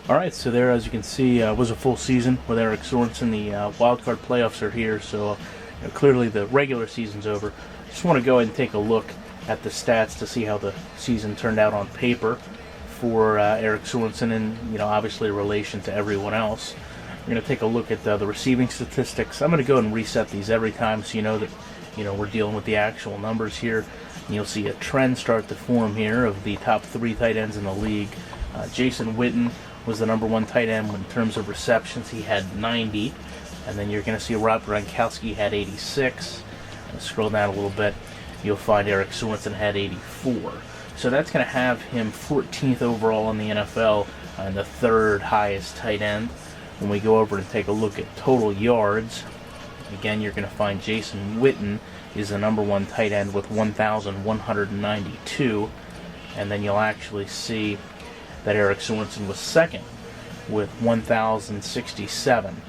All right, so there, as you can see, was a full season with Erik Sorenson. The wildcard playoffs are here, so clearly the regular season's over. Just want to go ahead and take a look at the stats to see how the season turned out on paper for Erik Sorenson, and obviously in relation to everyone else. We're going to take a look at the receiving statistics. I'm going to go ahead and reset these every time, so you know that we're dealing with the actual numbers here. And you'll see a trend start to form here of the top 3 tight ends in the league. Jason Witten was the number 1 tight end in terms of receptions. He had 90. And then you're going to see Rob Gronkowski had 86. Scroll down a little bit, you'll find Erik Sorenson had 84. So that's going to have him 14th overall in the NFL and the 3rd highest tight end. When we go over and take a look at total yards, again, you're going to find Jason Witten is the number 1 tight end with 1,192. And then you'll actually see that Erik Sorenson was 2nd with 1,067.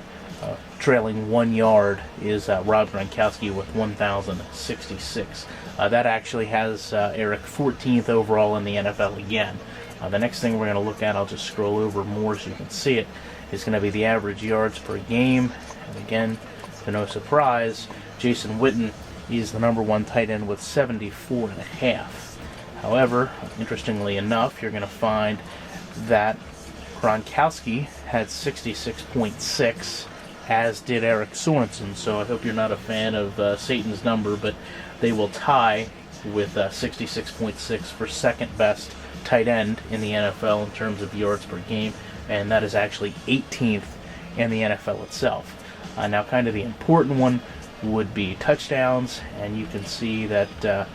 Trailing 1 yard is Rob Gronkowski with 1,066. That actually has Erik 14th overall in the NFL again. The next thing we're going to look at, I'll just scroll over more so you can see it, is going to be the average yards per game. And again, to no surprise, Jason Witten is the number 1 tight end with 74.5. However, interestingly enough, you're going to find that Gronkowski had 66.6, as did Erik Sorenson. So I hope you're not a fan of Satan's number, but they will tie with 66.6 for 2nd best tight end in the NFL in terms of yards per game, and that is actually 18th in the NFL itself. Now, kind of the important one would be touchdowns, and you can see that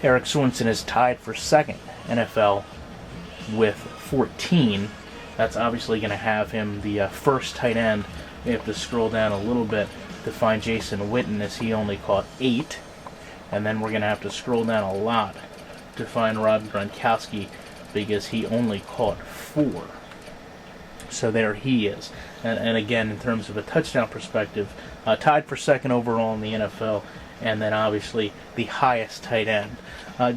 Erik Sorenson is tied for 2nd NFL with 14. That's obviously going to have him the first tight end. We have to scroll down a little bit to find Jason Witten, as he only caught 8. And then we're going to have to scroll down a lot to find Rob Gronkowski, because he only caught 4. So there he is. And again, in terms of a touchdown perspective, tied for 2nd overall in the NFL, and then obviously the highest tight end.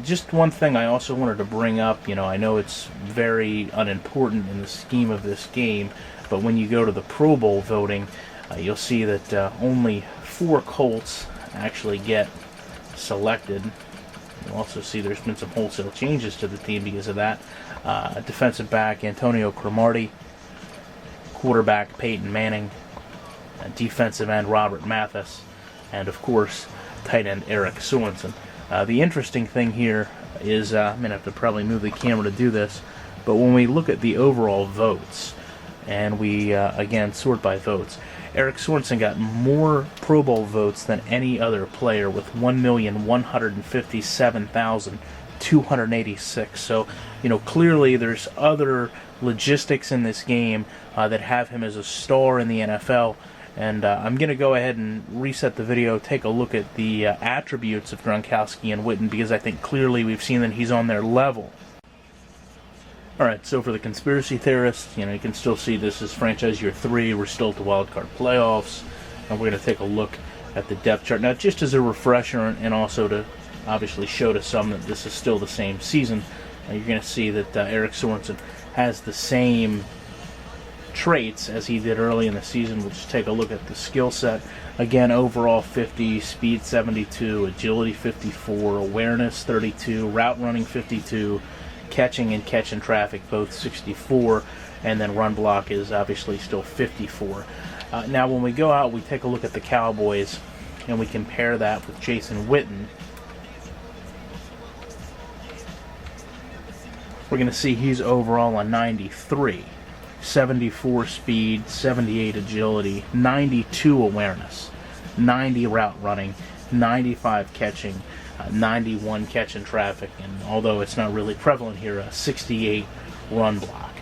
Just one thing I also wanted to bring up, I know it's very unimportant in the scheme of this game, but when you go to the Pro Bowl voting, you'll see that only 4 Colts actually get selected. You'll also see there's been some wholesale changes to the team because of that. Defensive back Antonio Cromartie, quarterback Peyton Manning, defensive end Robert Mathis, and of course tight end Erik Sorenson. The interesting thing here is, I'm going to have to probably move the camera to do this, but when we look at the overall votes, and we, again, sort by votes, Erik Sorenson got more Pro Bowl votes than any other player with 1,157,286. So, clearly there's other logistics in this game that have him as a star in the NFL. And I'm going to go ahead and reset the video, take a look at the attributes of Gronkowski and Witten, because I think clearly we've seen that he's on their level. Alright, so for the conspiracy theorists, you can still see this is franchise year 3, we're still at the wildcard playoffs, and we're going to take a look at the depth chart. Now, just as a refresher, and also to obviously show to some that this is still the same season, you're going to see that Erik Sorenson has the same traits as he did early in the season. We'll just take a look at the skill set. Again, overall 50, speed 72, agility 54, awareness 32, route running 52, catching and catching traffic both 64, and then run block is obviously still 54. Now when we go out, we take a look at the Cowboys and we compare that with Jason Witten. We're going to see he's overall a 93. 74 speed, 78 agility, 92 awareness, 90 route running, 95 catching, 91 catching traffic, and although it's not really prevalent here, a 68 run block.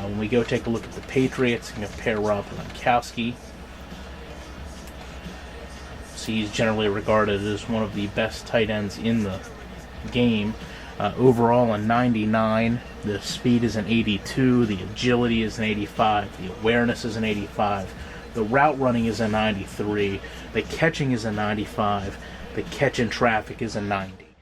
When we go take a look at the Patriots and compare Rob Gronkowski, see he's generally regarded as one of the best tight ends in the game. Overall a 99, the speed is an 82, the agility is an 85, the awareness is an 85, the route running is a 93, the catching is a 95, the catch in traffic is a 90.